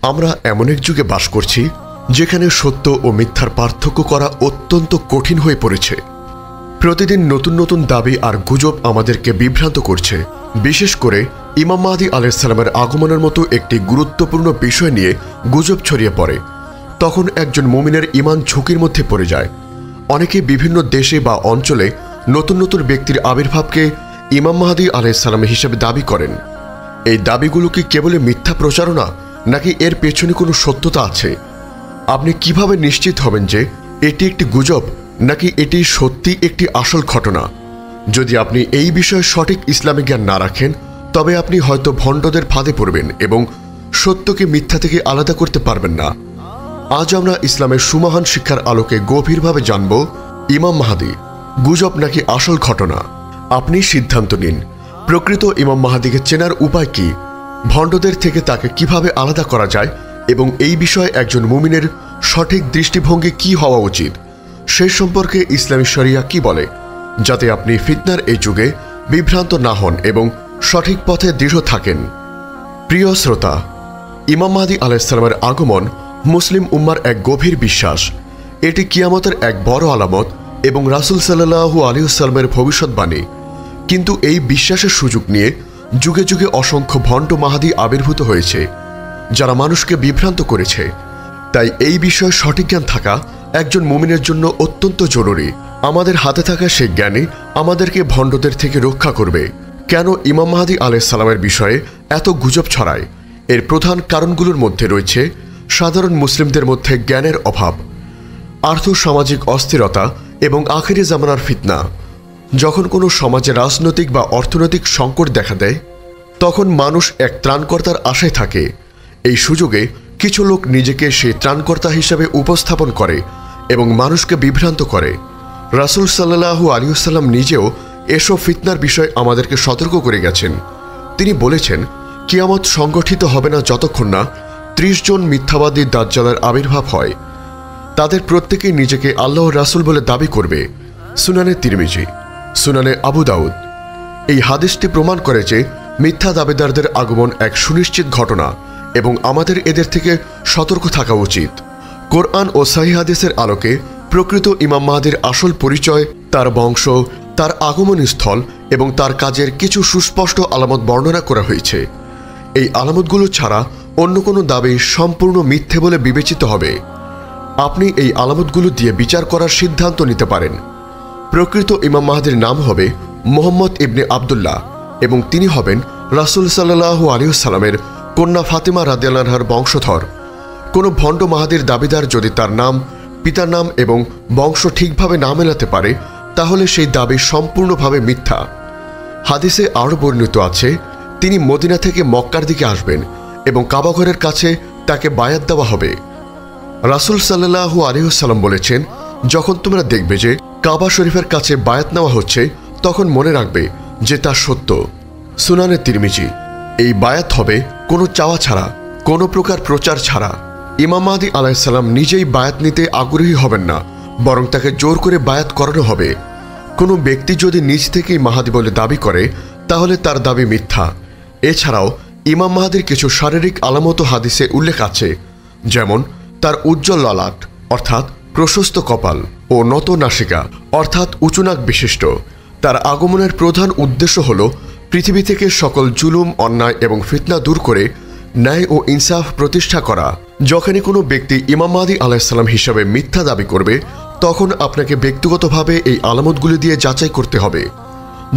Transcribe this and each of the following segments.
আমরা এমন এক যুগে বাস করছি যেখানে সত্য ও মিথ্যার পার্থক্য করা অত্যন্ত কঠিন হয়ে পড়েছে। প্রতিদিন নতুন নতুন দাবি আর গুজব আমাদেরকে বিভ্রান্ত করছে। বিশেষ করে ইমাম মাহদী আলাইহিস সালামের আগমনের মতো একটি গুরুত্বপূর্ণ বিষয় নিয়ে গুজব ছড়িয়ে পড়ে, তখন একজন মুমিনের ঈমান ঝুঁকির মধ্যে পড়ে যায়। অনেকে বিভিন্ন দেশে বা অঞ্চলে নতুন নতুন ব্যক্তির আবির্ভাবকে ইমাম মাহদী আলাইহিস সালাম হিসেবে দাবি করেন। এই দাবিগুলো কি কেবল মিথ্যা প্রচারণা, নাকি এর পেছনে কোনো সত্যতা আছে? আপনি কিভাবে নিশ্চিত হবেন যে এটি একটি গুজব নাকি এটি সত্যি একটি আসল ঘটনা? যদি আপনি এই বিষয়ে সঠিক ইসলামিক জ্ঞান না রাখেন, তবে আপনি হয়তো ভণ্ডদের ফাঁদে পড়বেন এবং সত্যকে মিথ্যা থেকে আলাদা করতে পারবেন না। আজ আমরা ইসলামের সুমহান শিক্ষার আলোকে গভীরভাবে জানব, ইমাম মাহদী গুজব নাকি আসল ঘটনা। আপনি সিদ্ধান্ত নিন। প্রকৃত ইমাম মাহদীকে চেনার উপায় কি, ভণ্ডদের থেকে তাকে কিভাবে আলাদা করা যায় এবং এই বিষয়ে একজন মুমিনের সঠিক দৃষ্টিভঙ্গি কি হওয়া উচিত, সে সম্পর্কে ইসলামী শরিয়া কি বলে, যাতে আপনি ফিতনার এই যুগে বিভ্রান্ত না হন এবং সঠিক পথে দৃঢ় থাকেন। প্রিয় শ্রোতা, ইমাম মাহদী আলাইহিস সালামের আগমন মুসলিম উম্মার এক গভীর বিশ্বাস। এটি কিয়ামতের এক বড় আলামত এবং রাসূল সাল্লাল্লাহু আলাইহি ওয়াসাল্লামের ভবিষ্যৎবাণী। কিন্তু এই বিশ্বাসের সুযোগ নিয়ে যুগে যুগে অসংখ্য ভণ্ড মাহদী আবির্ভূত হয়েছে, যারা মানুষকে বিভ্রান্ত করেছে। তাই এই বিষয়ে সঠিক জ্ঞান থাকা একজন মুমিনের জন্য অত্যন্ত জরুরি। আমাদের হাতে থাকা সেই জ্ঞানই আমাদেরকে ভণ্ডদের থেকে রক্ষা করবে। কেন ইমাম মাহদী আলাইহিস সালামের বিষয়ে এত গুজব ছড়ায়? এর প্রধান কারণগুলোর মধ্যে রয়েছে সাধারণ মুসলিমদের মধ্যে জ্ঞানের অভাব, আর্থসামাজিক অস্থিরতা এবং আখিরি জামানার ফিতনা। যখন কোনো সমাজে রাজনৈতিক বা অর্থনৈতিক সংকট দেখা দেয়, তখন মানুষ এক ত্রাণকর্তার আশায় থাকে। এই সুযোগে কিছু লোক নিজেকে সেই ত্রাণকর্তা হিসেবে উপস্থাপন করে এবং মানুষকে বিভ্রান্ত করে। রাসূল সাল্লাল্লাহু আলাইহি ওয়াসাল্লাম নিজেও এসব ফিতনার বিষয়ে আমাদেরকে সতর্ক করে গেছেন। তিনি বলেছেন, কিয়ামত সংগঠিত হবে না যতক্ষণ না ৩০ জন মিথ্যাবাদী দাজ্জালের আবির্ভাব হয়। তাদের প্রত্যেকেই নিজেকে আল্লাহর রাসূল বলে দাবি করবে। সুনানে তিরমিজি, সুনানে আবু দাউদ। এই হাদিসটি প্রমাণ করে যে মিথ্যা দাবিদারদের আগমন এক সুনিশ্চিত ঘটনা এবং আমাদের এদের থেকে সতর্ক থাকা উচিত। কোরআন ও সহিহ হাদিসের আলোকে প্রকৃত ইমাম মাহদীর আসল পরিচয়, তার বংশ, তার আগমনস্থল এবং তার কাজের কিছু সুস্পষ্ট আলামত বর্ণনা করা হয়েছে। এই আলামতগুলো ছাড়া অন্য কোনো দাবি সম্পূর্ণ মিথ্যে বলে বিবেচিত হবে। আপনি এই আলামতগুলো দিয়ে বিচার করার সিদ্ধান্ত নিতে পারেন। প্রকৃত ইমাম মাহদীর নাম হবে মুহাম্মদ ইবনে আবদুল্লাহ এবং তিনি হবেন রাসূল সাল্লাল্লাহু আলাইহি ওয়াসাল্লামের কন্যা ফাতিমা রাদিয়াল্লাহু আনহার বংশধর। কোনো ভণ্ড মাহদীর দাবিদার যদি তার নাম, পিতার নাম এবং বংশ ঠিকভাবে না মেলাতে পারে, তাহলে সেই দাবি সম্পূর্ণভাবে মিথ্যা। হাদিসে আরও বর্ণিত আছে, তিনি মদিনা থেকে মক্কার দিকে আসবেন এবং কাবাঘরের কাছে তাকে বায়াত দেওয়া হবে। রাসূল সাল্লাল্লাহু আলাইহি ওয়াসাল্লাম বলেছেন, যখন তোমরা দেখবে যে কাবা শরীফের কাছে বায়াত নেওয়া হচ্ছে, তখন মনে রাখবে যে তা সত্য। সুনানে তিরমিজি। এই বায়াত হবে কোনো চাওয়া ছাড়া, কোনো প্রকার প্রচার ছাড়া। ইমাম মাহদী আলাইহিস সালাম নিজেই বায়াত নিতে আগ্রহী হবেন না, বরং তাকে জোর করে বায়াত করানো হবে। কোনো ব্যক্তি যদি নিজ থেকেই মাহদী বলে দাবি করে, তাহলে তার দাবি মিথ্যা। এছাড়াও ইমাম মাহদীর কিছু শারীরিক আলামত হাদিসে উল্লেখ আছে, যেমন তার উজ্জ্বল ললাট অর্থাৎ প্রশস্ত কপাল ও নত নাসিকা অর্থাৎ উঁচু নাক বিশিষ্ট। তার আগমনের প্রধান উদ্দেশ্য হল পৃথিবী থেকে সকল জুলুম, অন্যায় এবং ফিতনা দূর করে ন্যায় ও ইনসাফ প্রতিষ্ঠা করা। যখনই কোনো ব্যক্তি ইমাম মাহদী আলাইহিস সালাম হিসাবে মিথ্যা দাবি করবে, তখন আপনাকে ব্যক্তিগতভাবে এই আলামতগুলি দিয়ে যাচাই করতে হবে।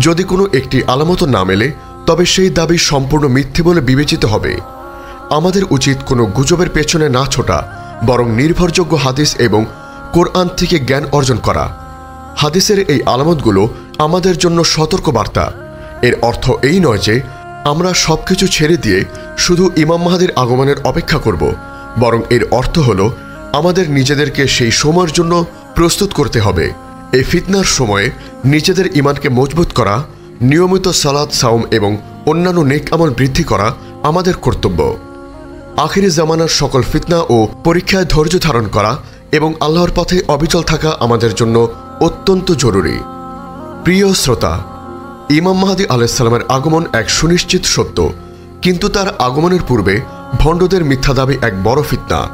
যদি কোনো একটি আলামত না মেলে, তবে সেই দাবি সম্পূর্ণ মিথ্যে বলে বিবেচিত হবে। আমাদের উচিত কোনো গুজবের পেছনে না ছোটা, বরং নির্ভরযোগ্য হাদিস এবং কোরআন থেকে জ্ঞান অর্জন করা। হাদিসের এই আলামতগুলো আমাদের জন্য সতর্কবার্তা। এর অর্থ এই নয় যে আমরা সবকিছু ছেড়ে দিয়ে শুধু ইমাম মাহদীর আগমনের অপেক্ষা করব, বরং এর অর্থ হল আমাদের নিজেদেরকে সেই সময়ের জন্য প্রস্তুত করতে হবে। এই ফিতনার সময়ে নিজেদের ঈমানকে মজবুত করা, নিয়মিত সালাত, সাওম এবং অন্যান্য নেক আমল বৃদ্ধি করা আমাদের কর্তব্য। আখিরি জামানার সকল ফিতনা ও পরীক্ষায় ধৈর্য ধারণ করা এবং আল্লাহর পথে অবিচল থাকা আমাদের জন্য অত্যন্ত জরুরি। প্রিয় শ্রোতা, ইমাম মাহদী আলাইহিস সালামের আগমন এক সুনিশ্চিত সত্য, কিন্তু তার আগমনের পূর্বে ভণ্ডদের মিথ্যা দাবি এক বড় ফিতনা।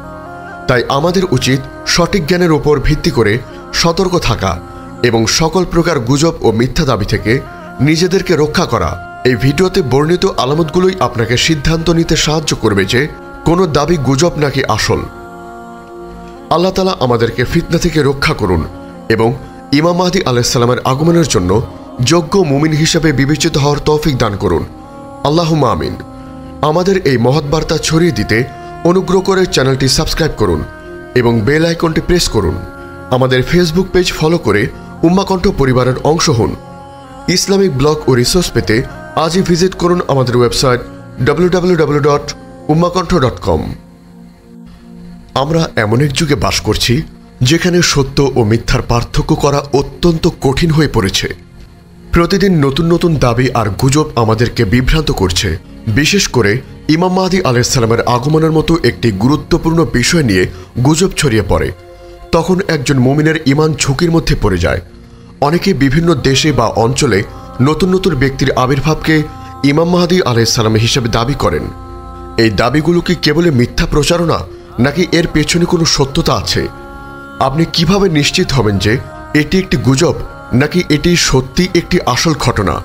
তাই আমাদের উচিত সঠিক জ্ঞানের উপর ভিত্তি করে সতর্ক থাকা এবং সকল প্রকার গুজব ও মিথ্যা দাবি থেকে নিজেদেরকে রক্ষা করা। এই ভিডিওতে বর্ণিত আলামতগুলোই আপনাকে সিদ্ধান্ত নিতে সাহায্য করবে যে কোনো দাবি গুজব নাকি আসল। আল্লাহ তাআলা আমাদেরকে ফিতনা থেকে রক্ষা করুন এবং ইমাম মাহদী আলাইহিস সালামের আগমনের জন্য যোগ্য মুমিন হিসেবে বিবেচিত হওয়ার তৌফিক দান করুন। আল্লাহুম্মা আমিন। আমাদের এই মহৎ বার্তা ছড়িয়ে দিতে অনুগ্রহ করে চ্যানেলটি সাবস্ক্রাইব করুন এবং বেল আইকনটি প্রেস করুন। আমাদের ফেসবুক পেজ ফলো করে উম্মাহ কণ্ঠ পরিবারের অংশ হন। ইসলামিক ব্লগ ও রিসোর্স পেতে আজই ভিজিট করুন আমাদের ওয়েবসাইট www.ummahkontho.com। আমরা এমন এক যুগে বাস করছি যেখানে সত্য ও মিথ্যার পার্থক্য করা অত্যন্ত কঠিন হয়ে পড়েছে। প্রতিদিন নতুন নতুন দাবি আর গুজব আমাদেরকে বিভ্রান্ত করছে। বিশেষ করে ইমাম মাহদী আলাইহিস সালামের আগমনের মতো একটি গুরুত্বপূর্ণ বিষয় নিয়ে গুজব ছড়িয়ে পড়ে। তখন একজন মুমিনের ঈমান ঝুঁকির মধ্যে পড়ে যায়। অনেকে বিভিন্ন দেশে বা অঞ্চলে নতুন নতুন ব্যক্তির আবির্ভাবকে ইমাম মাহদী আলাইহিস সালাম হিসেবে দাবি করেন। এই দাবিগুলো কি কেবল মিথ্যা প্রচারণা নাকি এর পেছনে কোনো সত্যতা আছে? আপনি কিভাবে নিশ্চিত হবেন যে এটি একটি গুজব নাকি এটি সত্যি একটি আসল ঘটনা?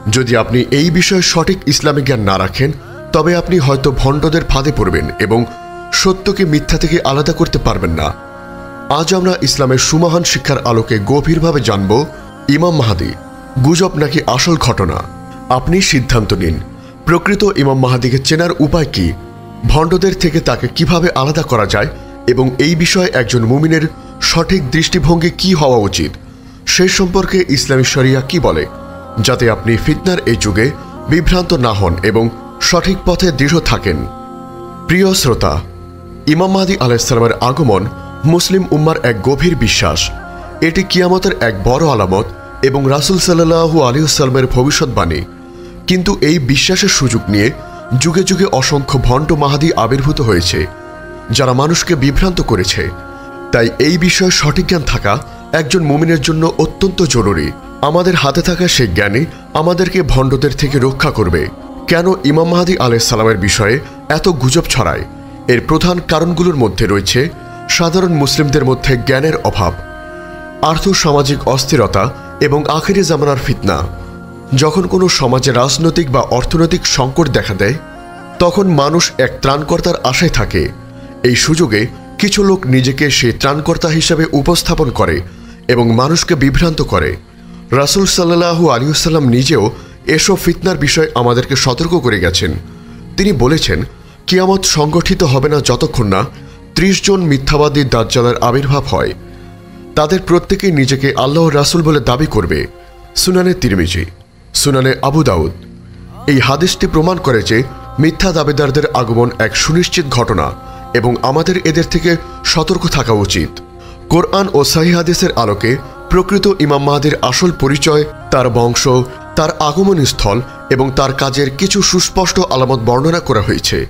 যদি আপনি এই বিষয়ে সঠিক ইসলামিক জ্ঞান না রাখেন তবে আপনি হয়তো ভণ্ডদের ফাঁদে পড়বেন এবং সত্যকে মিথ্যা থেকে আলাদা করতে পারবেন না। আজ আমরা ইসলামের সুমহান শিক্ষার আলোকে গভীরভাবে জানব ইমাম মাহদী গুজব নাকি আসল ঘটনা। আপনি সিদ্ধান্ত নিন, প্রকৃত ইমাম মাহদীকে চেনার উপায় কি, ভণ্ডদের থেকে তাকে কিভাবে আলাদা করা যায় এবং এই বিষয়ে একজন মুমিনের সঠিক দৃষ্টিভঙ্গি কি হওয়া উচিত সেই সম্পর্কে ইসলামী শরিয়া কি বলে, যাতে আপনি ফিতনার এই যুগে বিভ্রান্ত না হন এবং সঠিক পথে দৃঢ় থাকেন। প্রিয় শ্রোতা, ইমাম মাহদী আলাইহিস সালামের আগমন মুসলিম উম্মার এক গভীর বিশ্বাস। এটি কিয়ামতের এক বড় আলামত এবং রাসূল সাল্লাল্লাহু আলাইহি ওয়াসাল্লামের ভবিষ্যৎবাণী। কিন্তু এই বিশ্বাসের সুযোগ নিয়ে যুগে যুগে অসংখ্য ভণ্ড মাহদী আবির্ভূত হয়েছে যারা মানুষকে বিভ্রান্ত করেছে। তাই এই বিষয়ে সঠিক জ্ঞান থাকা একজন মুমিনের জন্য অত্যন্ত জরুরি। আমাদের হাতে থাকা সেই জ্ঞানই আমাদেরকে ভণ্ডদের থেকে রক্ষা করবে। কেন ইমাম মাহদী আলাইহিস সালামের বিষয়ে এত গুজব ছড়ায়? এর প্রধান কারণগুলোর মধ্যে রয়েছে সাধারণ মুসলিমদের মধ্যে জ্ঞানের অভাব, আর্থসামাজিক অস্থিরতা এবং আখিরি জামানার ফিতনা। যখন কোনো সমাজে রাজনৈতিক বা অর্থনৈতিক সংকট দেখা দেয় তখন মানুষ এক ত্রাণকর্তার আশায় থাকে। এই সুযোগে কিছু লোক নিজেকে সেই ত্রাণকর্তা হিসেবে উপস্থাপন করে এবং মানুষকে বিভ্রান্ত করে। রাসূল সাল্লাল্লাহু আলাইহি ওয়াসাল্লাম নিজেও এসব ফিতনার বিষয়ে আমাদেরকে সতর্ক করে গেছেন। তিনি বলেছেন, কিয়ামত সংগঠিত হবে না যতক্ষণ না ৩০ জন মিথ্যাবাদী দাজ্জালের আবির্ভাব হয়। তাদের প্রত্যেকেই নিজেকে আল্লাহর রাসূল বলে দাবি করবে। সুনানে তিরমিজি, সুনানে আবু দাউদ। এই হাদিসটি প্রমাণ করে যে মিথ্যা দাবিদারদের আগমন এক সুনিশ্চিত ঘটনা এবং আমাদের এদের থেকে সতর্ক থাকা উচিত। কোরআন ও সহিহ হাদিসের আলোকে প্রকৃত ইমাম মাহদীর আসল পরিচয়, তার বংশ, তার আগমন স্থল এবং তার কাজের কিছু সুস্পষ্ট আলামত বর্ণনা করা হয়েছে।